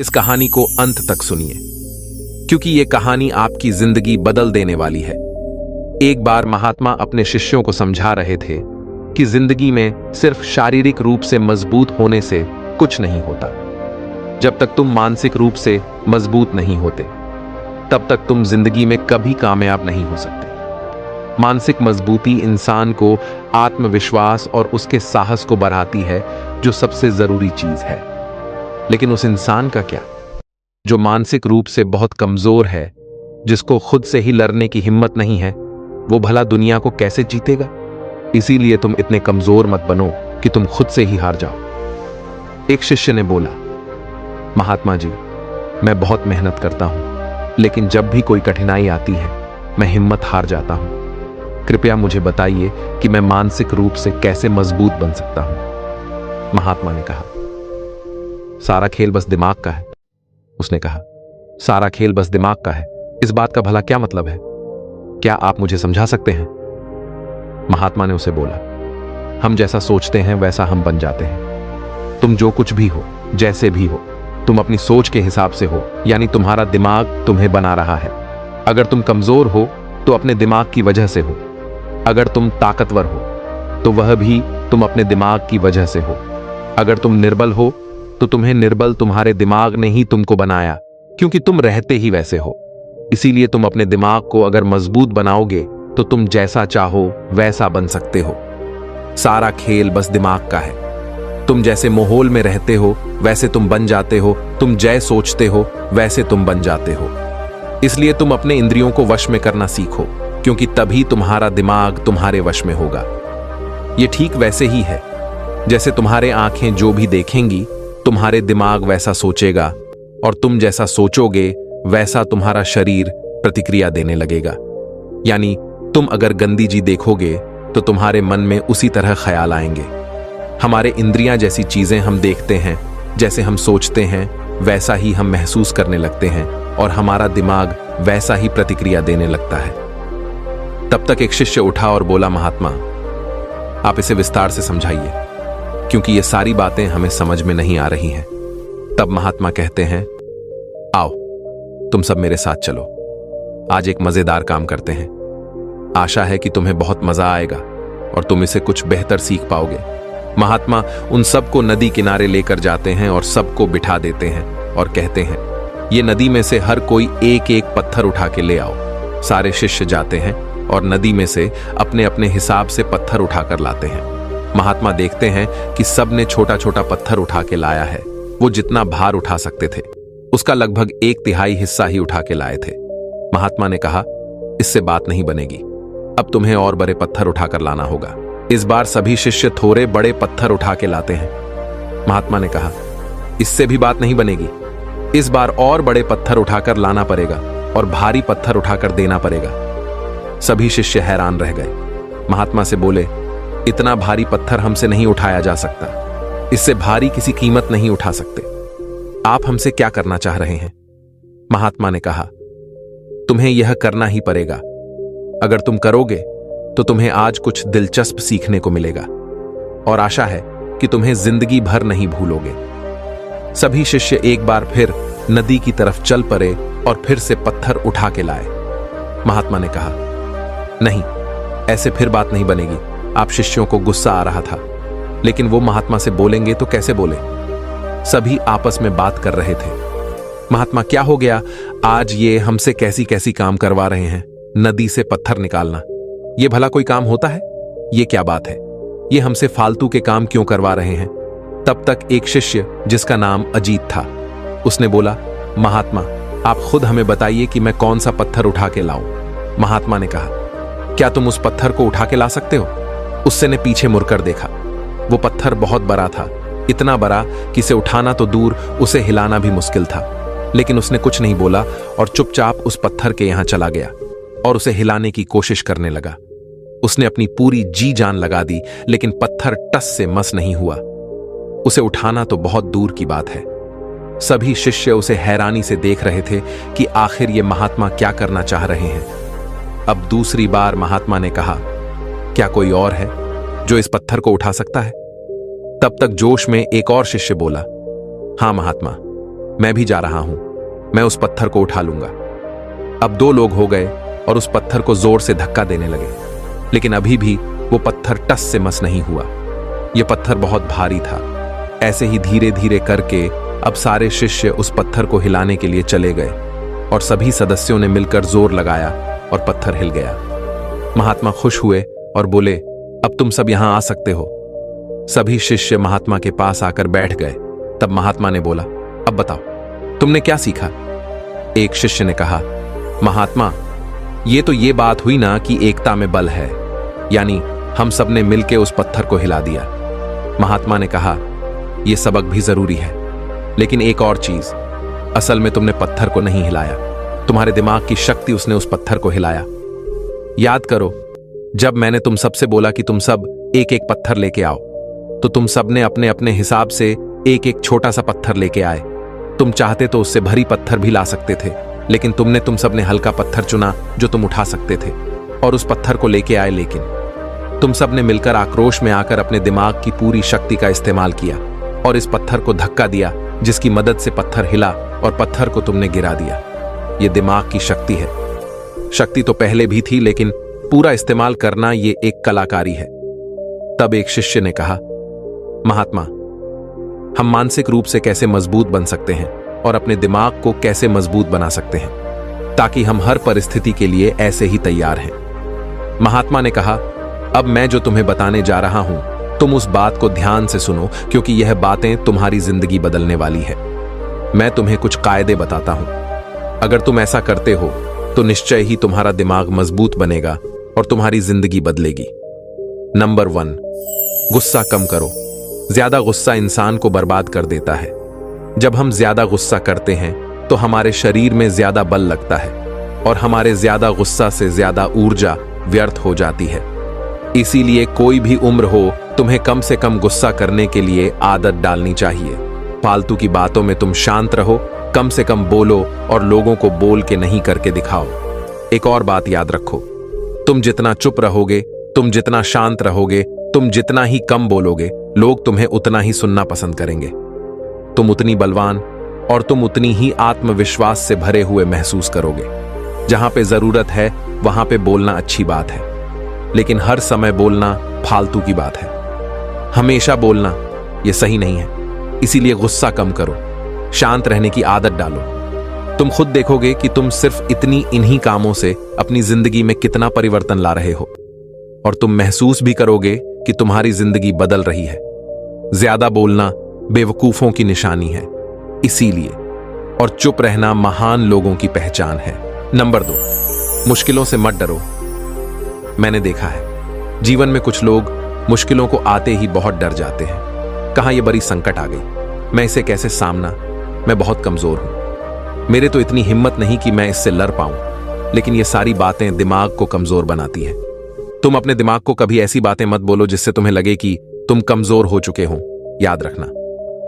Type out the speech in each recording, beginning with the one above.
इस कहानी को अंत तक सुनिए, क्योंकि ये कहानी आपकी जिंदगी बदल देने वाली है। एक बार महात्मा अपने शिष्यों को समझा रहे थे कि जिंदगी में सिर्फ शारीरिक रूप से मजबूत होने से कुछ नहीं होता। जब तक तुम मानसिक रूप से मजबूत नहीं होते, तब तक तुम जिंदगी में कभी कामयाब नहीं हो सकते। मानसिक मजबूती इंसान को आत्मविश्वास और उसके साहस को बढ़ाती है, जो सबसे जरूरी चीज है। लेकिन उस इंसान का क्या, जो मानसिक रूप से बहुत कमजोर है, जिसको खुद से ही लड़ने की हिम्मत नहीं है, वो भला दुनिया को कैसे जीतेगा? इसीलिए तुम इतने कमजोर मत बनो कि तुम खुद से ही हार जाओ। एक शिष्य ने बोला, महात्मा जी, मैं बहुत मेहनत करता हूं, लेकिन जब भी कोई कठिनाई आती है, मैं हिम्मत हार जाता हूं। कृपया मुझे बताइए कि मैं मानसिक रूप से कैसे मजबूत बन सकता हूं। महात्मा ने कहा, सारा खेल बस दिमाग का है। उसने कहा, सारा खेल बस दिमाग का है, इस बात का भला क्या मतलब है? क्या आप मुझे समझा सकते हैं? महात्मा ने उसे बोला, हम जैसा सोचते हैं वैसा हम बन जाते हैं। तुम जो कुछ भी हो, जैसे भी हो, तुम अपनी सोच के हिसाब से हो, यानी तुम्हारा दिमाग तुम्हें बना रहा है। अगर तुम कमजोर हो तो अपने दिमाग की वजह से हो, अगर तुम ताकतवर हो तो वह भी तुम अपने दिमाग की वजह से हो। अगर तुम निर्बल हो तो तुम्हें निर्बल तुम्हारे दिमाग ने ही तुमको बनाया, क्योंकि तुम रहते ही वैसे हो। इसीलिए तुम अपने दिमाग को अगर मजबूत बनाओगे तो तुम जैसा चाहो वैसा बन सकते हो। सारा खेल बस दिमाग का है। तुम जैसे माहौल में रहते हो वैसे तुम बन जाते हो। तुम जय सोचते हो वैसे तुम बन जाते हो। इसलिए तुम अपने इंद्रियों को वश में करना सीखो, क्योंकि तभी तुम्हारा दिमाग तुम्हारे वश में होगा। यह ठीक वैसे ही है जैसे तुम्हारे आंखें जो भी देखेंगी, तुम्हारे दिमाग वैसा सोचेगा, और तुम जैसा सोचोगे वैसा तुम्हारा शरीर प्रतिक्रिया देने लगेगा। यानी तुम अगर गंदी चीज देखोगे तो तुम्हारे मन में उसी तरह ख्याल आएंगे। हमारे इंद्रियां जैसी चीजें हम देखते हैं, जैसे हम सोचते हैं वैसा ही हम महसूस करने लगते हैं, और हमारा दिमाग वैसा ही प्रतिक्रिया देने लगता है। तब तक एक शिष्य उठा और बोला, महात्मा, आप इसे विस्तार से समझाइए, क्योंकि ये सारी बातें हमें समझ में नहीं आ रही हैं। तब महात्मा कहते हैं, आओ तुम सब मेरे साथ चलो, आज एक मजेदार काम करते हैं। आशा है कि तुम्हें बहुत मजा आएगा और तुम इसे कुछ बेहतर सीख पाओगे। महात्मा उन सबको नदी किनारे लेकर जाते हैं और सबको बिठा देते हैं और कहते हैं, ये नदी में से हर कोई एक एक पत्थर उठा के ले आओ। सारे शिष्य जाते हैं और नदी में से अपने अपने हिसाब से पत्थर उठाकर लाते हैं। महात्मा देखते हैं कि सब ने छोटा छोटा पत्थर उठा के लाया है। वो जितना भार उठा सकते थे उसका लगभग 1/3 हिस्सा ही उठा के लाए थे। महात्मा ने कहा, इससे बात नहीं बनेगी, अब तुम्हें और बड़े पत्थर उठाकर लाना होगा। इस बार सभी शिष्य थोड़े बड़े पत्थर उठा के लाते हैं। महात्मा ने कहा, इससे भी बात नहीं बनेगी, इस बार और बड़े पत्थर उठाकर लाना पड़ेगा और भारी पत्थर उठाकर देना पड़ेगा। सभी शिष्य हैरान रह गए। महात्मा से बोले, इतना भारी पत्थर हमसे नहीं उठाया जा सकता, इससे भारी किसी कीमत नहीं उठा सकते। आप हमसे क्या करना चाह रहे हैं? महात्मा ने कहा, तुम्हें यह करना ही पड़ेगा। अगर तुम करोगे तो तुम्हें आज कुछ दिलचस्प सीखने को मिलेगा, और आशा है कि तुम्हें जिंदगी भर नहीं भूलोगे। सभी शिष्य एक बार फिर नदी की तरफ चल पड़े और फिर से पत्थर उठा के लाए। महात्मा ने कहा, नहीं, ऐसे फिर बात नहीं बनेगी। आप शिष्यों को गुस्सा आ रहा था, लेकिन वो महात्मा से बोलेंगे तो कैसे बोले? सभी आपस में बात कर रहे थे, महात्मा क्या हो गया, आज ये हमसे कैसी कैसी काम करवा रहे हैं। नदी से पत्थर निकालना, ये भला कोई काम होता है? ये क्या बात है? ये हमसे फालतू के काम क्यों करवा रहे हैं? तब तक एक शिष्य जिसका नाम अजीत था, उसने बोला, महात्मा आप खुद हमें बताइए कि मैं कौन सा पत्थर उठा के लाऊं। महात्मा ने कहा, क्या तुम उस पत्थर को उठा के ला सकते हो? उससे ने पीछे मुड़कर देखा। वो पत्थर बहुत बड़ा था, इतना बड़ा कि इसे उठाना तो दूर, उसे हिलाना भी मुश्किल था। लेकिन उसने कुछ नहीं बोला और चुपचाप उस पत्थर के यहां चला गया और उसे हिलाने की कोशिश करने लगा। उसने अपनी पूरी जी जान लगा दी, लेकिन पत्थर टस से मस नहीं हुआ। उसे उठाना तो बहुत दूर की बात है। सभी शिष्य उसे हैरानी से देख रहे थे कि आखिर ये महात्मा क्या करना चाह रहे हैं। अब दूसरी बार महात्मा ने कहा, क्या कोई और है जो इस पत्थर को उठा सकता है? तब तक जोश में एक और शिष्य बोला, हाँ महात्मा, मैं भी जा रहा हूं, मैं उस पत्थर को उठा लूंगा। अब 2 लोग हो गए और उस पत्थर को जोर से धक्का देने लगे, लेकिन अभी भी वो पत्थर टस से मस नहीं हुआ। यह पत्थर बहुत भारी था। ऐसे ही धीरे धीरे करके अब सारे शिष्य उस पत्थर को हिलाने के लिए चले गए और सभी सदस्यों ने मिलकर जोर लगाया और पत्थर हिल गया। महात्मा खुश हुए और बोले, अब तुम सब यहां आ सकते हो। सभी शिष्य महात्मा के पास आकर बैठ गए। तब महात्मा ने बोला, अब बताओ तुमने क्या सीखा? एक शिष्य ने कहा, महात्मा, ये बात हुई ना कि एकता में बल है, यानी हम सब ने मिलकर उस पत्थर को हिला दिया। महात्मा ने कहा, यह सबक भी जरूरी है, लेकिन एक और चीज, असल में तुमने पत्थर को नहीं हिलाया, तुम्हारे दिमाग की शक्ति उसने उस पत्थर को हिलाया। याद करो, जब मैंने तुम सबसे बोला कि तुम सब एक एक पत्थर लेके आओ, तो तुम सब ने अपने अपने हिसाब से एक एक छोटा सा पत्थर लेके आए। तुम चाहते तो उससे भरी पत्थर भी ला सकते थे, लेकिन तुम सब ने हल्का पत्थर चुना जो तुम उठा सकते थे और उस पत्थर को लेके आए। लेकिन तुम सब ने मिलकर आक्रोश में आकर अपने दिमाग की पूरी शक्ति का इस्तेमाल किया और इस पत्थर को धक्का दिया, जिसकी मदद से पत्थर हिला और पत्थर को तुमने गिरा दिया। यह दिमाग की शक्ति है। शक्ति तो पहले भी थी, लेकिन पूरा इस्तेमाल करना यह एक कलाकारी है। तब एक शिष्य ने कहा, महात्मा, हम मानसिक रूप से कैसे मजबूत बन सकते हैं और अपने दिमाग को कैसे मजबूत बना सकते हैं ताकि हम हर परिस्थिति के लिए ऐसे ही तैयार हैं? महात्मा ने कहा, अब मैं जो तुम्हें बताने जा रहा हूं, तुम उस बात को ध्यान से सुनो, क्योंकि यह बातें तुम्हारी जिंदगी बदलने वाली है। मैं तुम्हें कुछ कायदे बताता हूं। अगर तुम ऐसा करते हो तो निश्चय ही तुम्हारा दिमाग मजबूत बनेगा और तुम्हारी जिंदगी बदलेगी। नंबर 1, गुस्सा कम करो। ज्यादा गुस्सा इंसान को बर्बाद कर देता है। जब हम ज्यादा गुस्सा करते हैं तो हमारे शरीर में ज्यादा बल लगता है और हमारे ज्यादा गुस्सा से ज्यादा ऊर्जा व्यर्थ हो जाती है। इसीलिए कोई भी उम्र हो, तुम्हें कम से कम गुस्सा करने के लिए आदत डालनी चाहिए। फालतू की बातों में तुम शांत रहो, कम से कम बोलो और लोगों को बोल के नहीं करके दिखाओ। एक और बात याद रखो, तुम जितना चुप रहोगे, तुम जितना शांत रहोगे, तुम जितना ही कम बोलोगे, लोग तुम्हें उतना ही सुनना पसंद करेंगे। तुम उतनी बलवान और तुम उतनी ही आत्मविश्वास से भरे हुए महसूस करोगे। जहां पे जरूरत है वहां पे बोलना अच्छी बात है, लेकिन हर समय बोलना फालतू की बात है। हमेशा बोलना यह सही नहीं है। इसीलिए गुस्सा कम करो, शांत रहने की आदत डालो। तुम खुद देखोगे कि तुम सिर्फ इन्हीं कामों से अपनी जिंदगी में कितना परिवर्तन ला रहे हो, और तुम महसूस भी करोगे कि तुम्हारी जिंदगी बदल रही है। ज्यादा बोलना बेवकूफों की निशानी है, इसीलिए, और चुप रहना महान लोगों की पहचान है। नंबर 2, मुश्किलों से मत डरो। मैंने देखा है जीवन में कुछ लोग मुश्किलों को आते ही बहुत डर जाते हैं। कहां ये बड़ी संकट आ गई, मैं इसे कैसे सामना, मैं बहुत कमजोर हूं, मेरे तो इतनी हिम्मत नहीं कि मैं इससे लड़ पाऊं। लेकिन ये सारी बातें दिमाग को कमजोर बनाती है। तुम अपने दिमाग को कभी ऐसी बातें मत बोलो जिससे तुम्हें लगे कि तुम कमजोर हो चुके हो। याद रखना,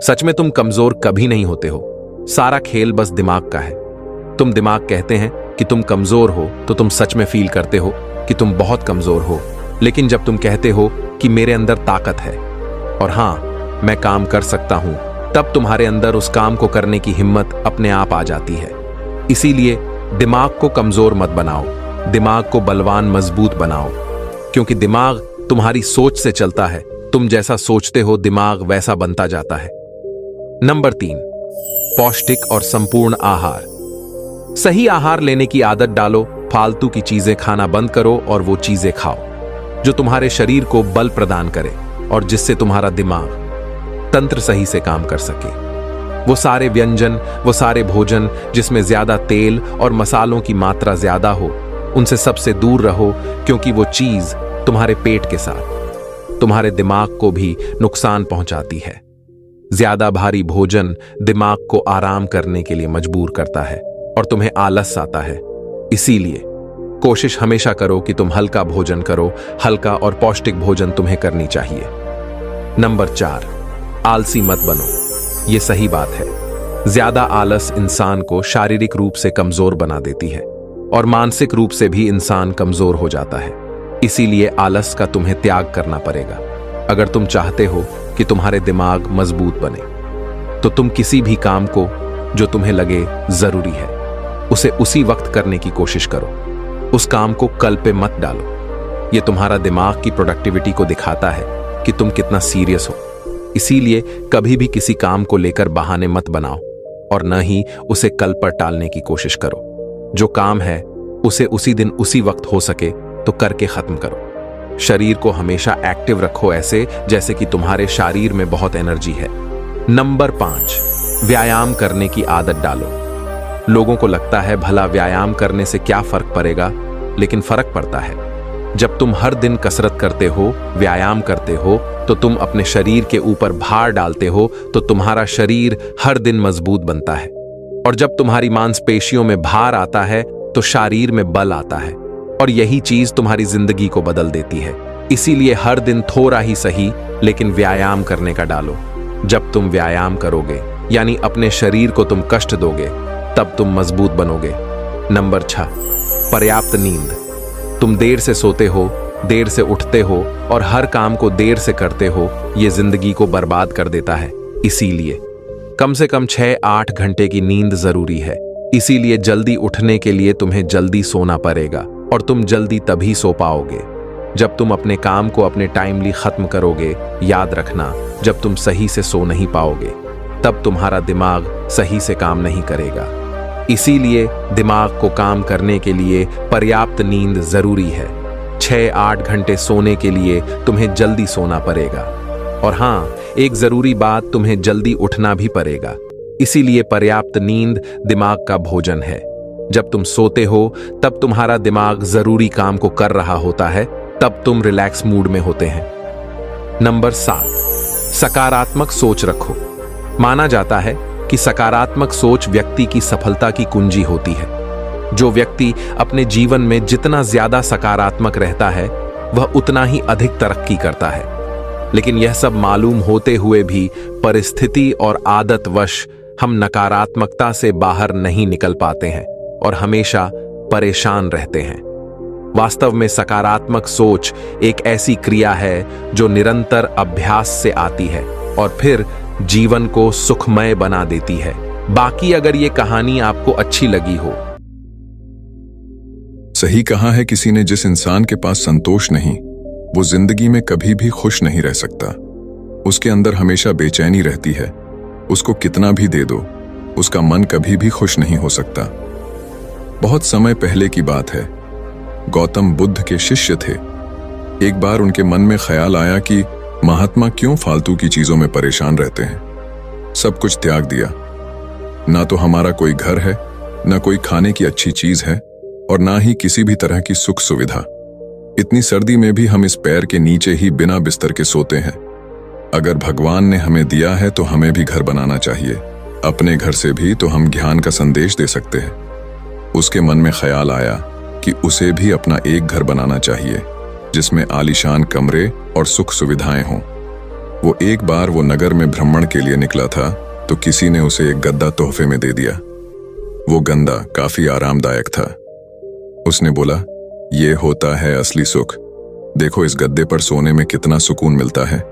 सच में तुम कमजोर कभी नहीं होते हो। सारा खेल बस दिमाग का है। तुम दिमाग कहते हैं कि तुम कमजोर हो तो तुम सच में फील करते हो कि तुम बहुत कमजोर हो। लेकिन जब तुम कहते हो कि मेरे अंदर ताकत है और हां, मैं काम कर सकता हूं, तब तुम्हारे अंदर उस काम को करने की हिम्मत अपने आप आ जाती है। इसीलिए दिमाग को कमजोर मत बनाओ, दिमाग को बलवान मजबूत बनाओ, क्योंकि दिमाग तुम्हारी सोच से चलता है। तुम जैसा सोचते हो दिमाग वैसा बनता जाता है। नंबर 3, पौष्टिक और संपूर्ण आहार। सही आहार लेने की आदत डालो। फालतू की चीजें खाना बंद करो और वो चीजें खाओ जो तुम्हारे शरीर को बल प्रदान करे और जिससे तुम्हारा दिमाग तंत्र सही से काम कर सके। वो सारे व्यंजन, वो सारे भोजन जिसमें ज्यादा तेल और मसालों की मात्रा ज्यादा हो, उनसे सबसे दूर रहो, क्योंकि वो चीज तुम्हारे पेट के साथ तुम्हारे दिमाग को भी नुकसान पहुंचाती है। ज्यादा भारी भोजन दिमाग को आराम करने के लिए मजबूर करता है और तुम्हें आलस आता है। इसीलिए कोशिश हमेशा करो कि तुम हल्का भोजन करो। हल्का और पौष्टिक भोजन तुम्हें करनी चाहिए। नंबर 4, आलसी मत बनो। यह सही बात है। ज्यादा आलस इंसान को शारीरिक रूप से कमजोर बना देती है और मानसिक रूप से भी इंसान कमजोर हो जाता है। इसीलिए आलस का तुम्हें त्याग करना पड़ेगा। अगर तुम चाहते हो कि तुम्हारे दिमाग मजबूत बने, तो तुम किसी भी काम को जो तुम्हें लगे जरूरी है उसे उसी वक्त करने की कोशिश करो। उस काम को कल पे मत डालो। यह तुम्हारा दिमाग की प्रोडक्टिविटी को दिखाता है कि तुम कितना सीरियस हो। इसीलिए कभी भी किसी काम को लेकर बहाने मत बनाओ और न ही उसे कल पर टालने की कोशिश करो। जो काम है उसे उसी दिन उसी वक्त हो सके तो करके खत्म करो। शरीर को हमेशा एक्टिव रखो, ऐसे जैसे कि तुम्हारे शरीर में बहुत एनर्जी है। नंबर 5, व्यायाम करने की आदत डालो। लोगों को लगता है भला व्यायाम करने से क्या फर्क पड़ेगा, लेकिन फर्क पड़ता है। जब तुम हर दिन कसरत करते हो, व्यायाम करते हो, तो तुम अपने शरीर के ऊपर भार डालते हो, तो तुम्हारा शरीर हर दिन मजबूत बनता है। और जब तुम्हारी मांसपेशियों में भार आता है तो शरीर में बल आता है, और यही चीज तुम्हारी जिंदगी को बदल देती है। इसीलिए हर दिन थोड़ा ही सही लेकिन व्यायाम करने का डालो। जब तुम व्यायाम करोगे यानी अपने शरीर को तुम कष्ट दोगे, तब तुम मजबूत बनोगे। नंबर 6, पर्याप्त नींद। तुम देर से सोते हो, देर से उठते हो और हर काम को देर से करते हो। यह जिंदगी को बर्बाद कर देता है। इसीलिए कम से कम 6-8 घंटे की नींद जरूरी है। इसीलिए जल्दी उठने के लिए तुम्हें जल्दी सोना पड़ेगा, और तुम जल्दी तभी सो पाओगे जब तुम अपने काम को अपने टाइमली खत्म करोगे। याद रखना, जब तुम सही से सो नहीं पाओगे तब तुम्हारा दिमाग सही से काम नहीं करेगा। इसीलिए दिमाग को काम करने के लिए पर्याप्त नींद जरूरी है। 6-8 घंटे सोने के लिए तुम्हें जल्दी सोना पड़ेगा। और हाँ, एक जरूरी बात, तुम्हें जल्दी उठना भी पड़ेगा। इसीलिए पर्याप्त नींद दिमाग का भोजन है। जब तुम सोते हो तब तुम्हारा दिमाग जरूरी काम को कर रहा होता है, तब तुम रिलैक्स मूड में होते हैं। नंबर 7, सकारात्मक सोच रखो। माना जाता है कि सकारात्मक सोच व्यक्ति की सफलता की कुंजी होती है। जो व्यक्ति अपने जीवन में जितना ज्यादा सकारात्मक रहता है वह उतना ही अधिक तरक्की करता है। लेकिन यह सब मालूम होते हुए भी परिस्थिति और आदतवश हम नकारात्मकता से बाहर नहीं निकल पाते हैं और हमेशा परेशान रहते हैं। वास्तव में सकारात्मक सोच एक ऐसी क्रिया है जो निरंतर अभ्यास से आती है और फिर जीवन को सुखमय बना देती है। बाकी अगर ये कहानी आपको अच्छी लगी हो। सही कहा है किसी ने, जिस इंसान के पास संतोष नहीं वो जिंदगी में कभी भी खुश नहीं रह सकता। उसके अंदर हमेशा बेचैनी रहती है। उसको कितना भी दे दो उसका मन कभी भी खुश नहीं हो सकता। बहुत समय पहले की बात है, गौतम बुद्ध के शिष्य थे। एक बार उनके मन में ख्याल आया कि महात्मा क्यों फालतू की चीजों में परेशान रहते हैं। सब कुछ त्याग दिया। ना तो हमारा कोई घर है, ना कोई खाने की अच्छी चीज है और ना ही किसी भी तरह की सुख सुविधा। इतनी सर्दी में भी हम इस पैर के नीचे ही बिना बिस्तर के सोते हैं। अगर भगवान ने हमें दिया है तो हमें भी घर बनाना चाहिए। अपने घर से भी तो हम ज्ञान का संदेश दे सकते हैं। उसके मन में ख्याल आया कि उसे भी अपना एक घर बनाना चाहिए जिसमें आलीशान कमरे और सुख सुविधाएं हों। वो एक बार वो नगर में भ्रमण के लिए निकला था तो किसी ने उसे एक गद्दा तोहफे में दे दिया। वो गद्दा काफी आरामदायक था। उसने बोला, ये होता है असली सुख। देखो इस गद्दे पर सोने में कितना सुकून मिलता है।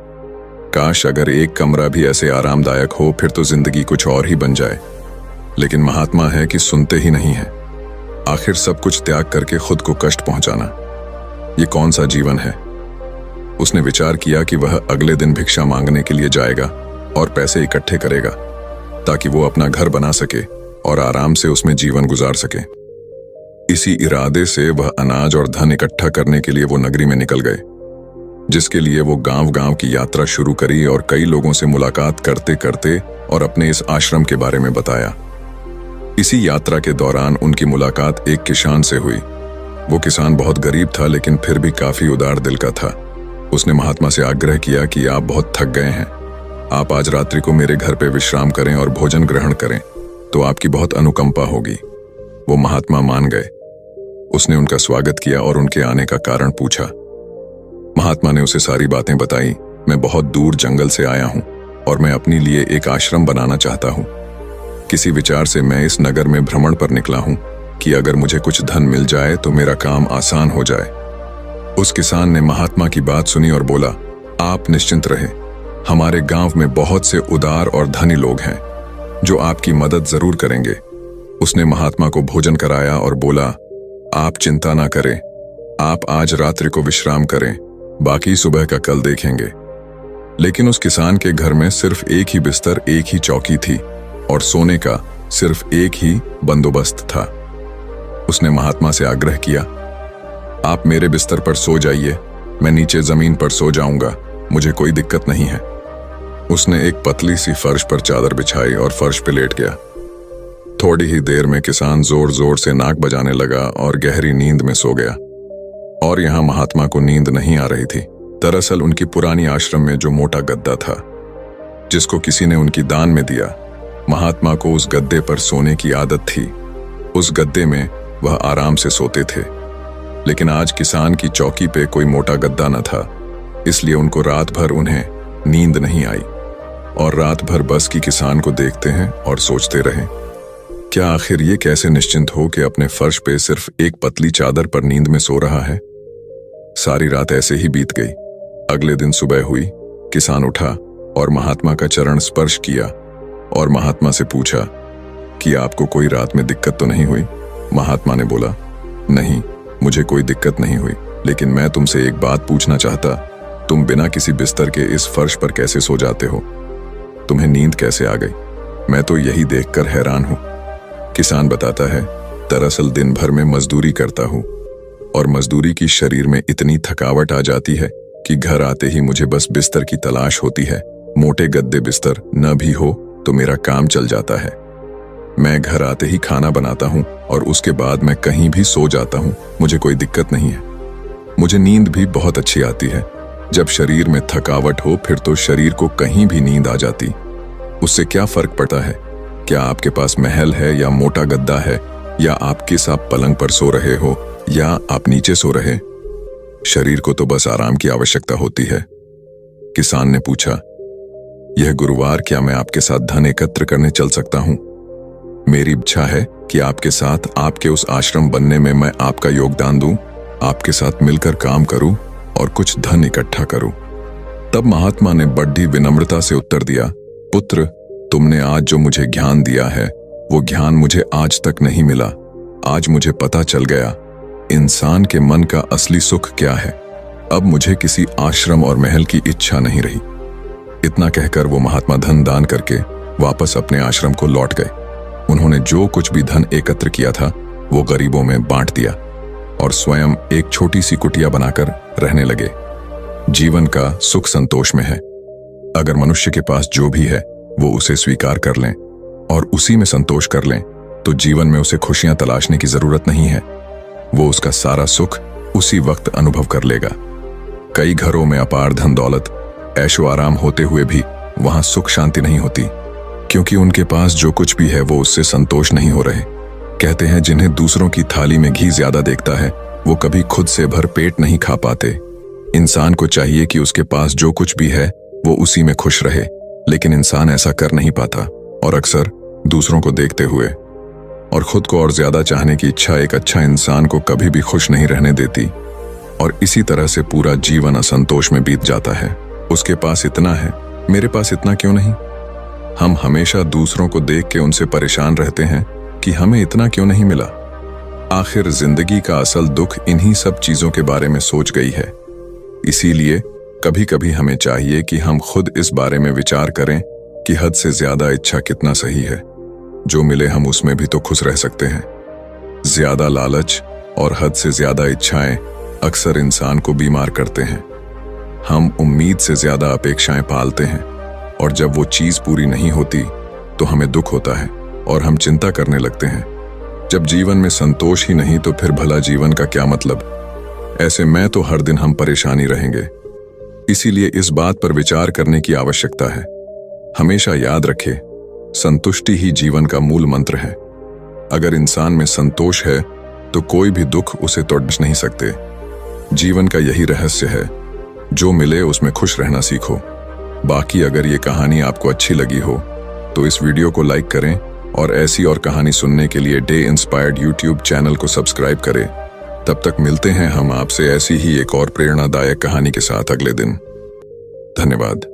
काश अगर एक कमरा भी ऐसे आरामदायक हो, फिर तो जिंदगी कुछ और ही बन जाए। लेकिन महात्मा है कि सुनते ही नहीं है। आखिर सब कुछ त्याग करके खुद को कष्ट पहुंचाना, ये कौन सा जीवन है। उसने विचार किया कि वह अगले दिन भिक्षा मांगने के लिए जाएगा और पैसे इकट्ठे करेगा ताकि वो अपना घर बना सके और आराम से उसमें जीवन गुजार सके। इसी इरादे से वह अनाज और धन इकट्ठा करने के लिए वो नगरी में निकल गए, जिसके लिए वो गांव-गांव की यात्रा शुरू करी और कई लोगों से मुलाकात करते करते और अपने इस आश्रम के बारे में बताया। इसी यात्रा के दौरान उनकी मुलाकात एक किसान से हुई। वो किसान बहुत गरीब था लेकिन फिर भी काफी उदार दिल का था। उसने महात्मा से आग्रह किया कि आप बहुत थक गए हैं, आप आज रात्रि को मेरे घर पे विश्राम करें और भोजन ग्रहण करें तो आपकी बहुत अनुकंपा होगी। वो महात्मा मान गए। उसने उनका स्वागत किया और उनके आने का कारण पूछा। महात्मा ने उसे सारी बातें बताई। मैं बहुत दूर जंगल से आया हूं और मैं अपने लिए एक आश्रम बनाना चाहता हूं। किसी विचार से मैं इस नगर में भ्रमण पर निकला हूं कि अगर मुझे कुछ धन मिल जाए तो मेरा काम आसान हो जाए। उस किसान ने महात्मा की बात सुनी और बोला, आप निश्चिंत रहे, हमारे गांव में बहुत से उदार और धनी लोग हैं। जो आपकी मदद जरूर करेंगे। उसने महात्मा को भोजन कराया और बोला, आप चिंता ना करें, आप आज रात्रि को विश्राम करें, बाकी सुबह का कल देखेंगे। लेकिन उस किसान के घर में सिर्फ एक ही बिस्तर, एक ही चौकी थी और सोने का सिर्फ एक ही बंदोबस्त था। उसने महात्मा से आग्रह किया, आप मेरे बिस्तर पर सो जाइए, मैं नीचे जमीन पर सो जाऊंगा, मुझे कोई दिक्कत नहीं है। उसने एक पतली सी फर्श पर चादर बिछाई और फर्श पे लेट गया। थोड़ी ही देर में किसान जोर जोर से नाक बजाने लगा और गहरी नींद में सो गया। और यहां महात्मा को नींद नहीं आ रही थी। दरअसल उनकी पुरानी आश्रम में जो मोटा गद्दा था, जिसको किसी ने उनकी दान में दिया, महात्मा को उस गद्दे पर सोने की आदत थी। उस गद्दे में वह आराम से सोते थे। लेकिन आज किसान की चौकी पे कोई मोटा गद्दा न था, इसलिए उनको रात भर उन्हें नींद नहीं आई और रात भर बस की किसान को देखते हैं और सोचते रहे, क्या आखिर ये कैसे निश्चिंत हो कि अपने फर्श पे सिर्फ एक पतली चादर पर नींद में सो रहा है। सारी रात ऐसे ही बीत गई। अगले दिन सुबह हुई, किसान उठा और महात्मा का चरण स्पर्श किया और महात्मा से पूछा कि आपको कोई रात में दिक्कत तो नहीं हुई। महात्मा ने बोला, नहीं, मुझे कोई दिक्कत नहीं हुई, लेकिन मैं तुमसे एक बात पूछना चाहता, तुम बिना किसी बिस्तर के इस फर्श पर कैसे सो जाते हो? तुम्हें नींद कैसे आ गई? मैं तो यही देखकर हैरान हूं। किसान बताता है, दरअसल दिन भर में मजदूरी करता हूं और मजदूरी की शरीर में इतनी थकावट आ जाती है कि घर आते ही मुझे बस बिस्तर की तलाश होती है। मोटे गद्दे बिस्तर न भी हो तो मेरा काम चल जाता है। मैं घर आते ही खाना बनाता हूं और उसके बाद मैं कहीं भी सो जाता हूं, मुझे कोई दिक्कत नहीं है। मुझे नींद भी बहुत अच्छी आती है। जब शरीर में थकावट हो फिर तो शरीर को कहीं भी नींद आ जाती। उससे क्या फर्क पड़ता है क्या आपके पास महल है या मोटा गद्दा है, या आप किस आप पलंग पर सो रहे हो या आप नीचे सो रहे? शरीर को तो बस आराम की आवश्यकता होती है। किसान ने पूछा, यह गुरुवार क्या मैं आपके साथ धन एकत्र करने चल सकता हूं? मेरी इच्छा है कि आपके साथ आपके उस आश्रम बनने में मैं आपका योगदान दूं, आपके साथ मिलकर काम करूं और कुछ धन इकट्ठा करूं। तब महात्मा ने बड़ी विनम्रता से उत्तर दिया, पुत्र, तुमने आज जो मुझे ज्ञान दिया है वो ज्ञान मुझे आज तक नहीं मिला। आज मुझे पता चल गया इंसान के मन का असली सुख क्या है। अब मुझे किसी आश्रम और महल की इच्छा नहीं रही। इतना कहकर वो महात्मा धन दान करके वापस अपने आश्रम को लौट गए। उन्होंने जो कुछ भी धन एकत्र किया था वो गरीबों में बांट दिया और स्वयं एक छोटी सी कुटिया बनाकर रहने लगे। जीवन का सुख संतोष में है। अगर मनुष्य के पास जो भी है वो उसे स्वीकार कर लें और उसी में संतोष कर लें तो जीवन में उसे खुशियां तलाशने की जरूरत नहीं है। वो उसका सारा सुख उसी वक्त अनुभव कर लेगा। कई घरों में अपार धन दौलत, ऐशो आराम होते हुए भी वहां सुख शांति नहीं होती, क्योंकि उनके पास जो कुछ भी है वो उससे संतोष नहीं हो रहे। कहते हैं, जिन्हें दूसरों की थाली में घी ज्यादा देखता है वो कभी खुद से भर पेट नहीं खा पाते। इंसान को चाहिए कि उसके पास जो कुछ भी है वो उसी में खुश रहे, लेकिन इंसान ऐसा कर नहीं पाता और अक्सर दूसरों को देखते हुए और खुद को और ज्यादा चाहने की इच्छा एक अच्छा इंसान को कभी भी खुश नहीं रहने देती और इसी तरह से पूरा जीवन असंतोष में बीत जाता है। उसके पास इतना है, मेरे पास इतना क्यों नहीं? हम हमेशा दूसरों को देख के उनसे परेशान रहते हैं कि हमें इतना क्यों नहीं मिला। आखिर जिंदगी का असल दुख इन्हीं सब चीजों के बारे में सोच गई है। इसीलिए कभी कभी हमें चाहिए कि हम खुद इस बारे में विचार करें कि हद से ज्यादा इच्छा कितना सही है। जो मिले हम उसमें भी तो खुश रह सकते हैं। ज्यादा लालच और हद से ज्यादा इच्छाएं अक्सर इंसान को बीमार करते हैं। हम उम्मीद से ज्यादा अपेक्षाएं पालते हैं और जब वो चीज पूरी नहीं होती तो हमें दुख होता है और हम चिंता करने लगते हैं। जब जीवन में संतोष ही नहीं तो फिर भला जीवन का क्या मतलब? ऐसे में तो हर दिन हम परेशानी रहेंगे। इसीलिए इस बात पर विचार करने की आवश्यकता है। हमेशा याद रखे, संतुष्टि ही जीवन का मूल मंत्र है। अगर इंसान में संतोष है तो कोई भी दुख उसे तोड़ नहीं सकते। जीवन का यही रहस्य है, जो मिले उसमें खुश रहना सीखो। बाकी अगर ये कहानी आपको अच्छी लगी हो तो इस वीडियो को लाइक करें और ऐसी और कहानी सुनने के लिए डे इंस्पायर्ड यूट्यूब चैनल को सब्सक्राइब करें। तब तक मिलते हैं हम आपसे ऐसी ही एक और प्रेरणादायक कहानी के साथ अगले दिन। धन्यवाद।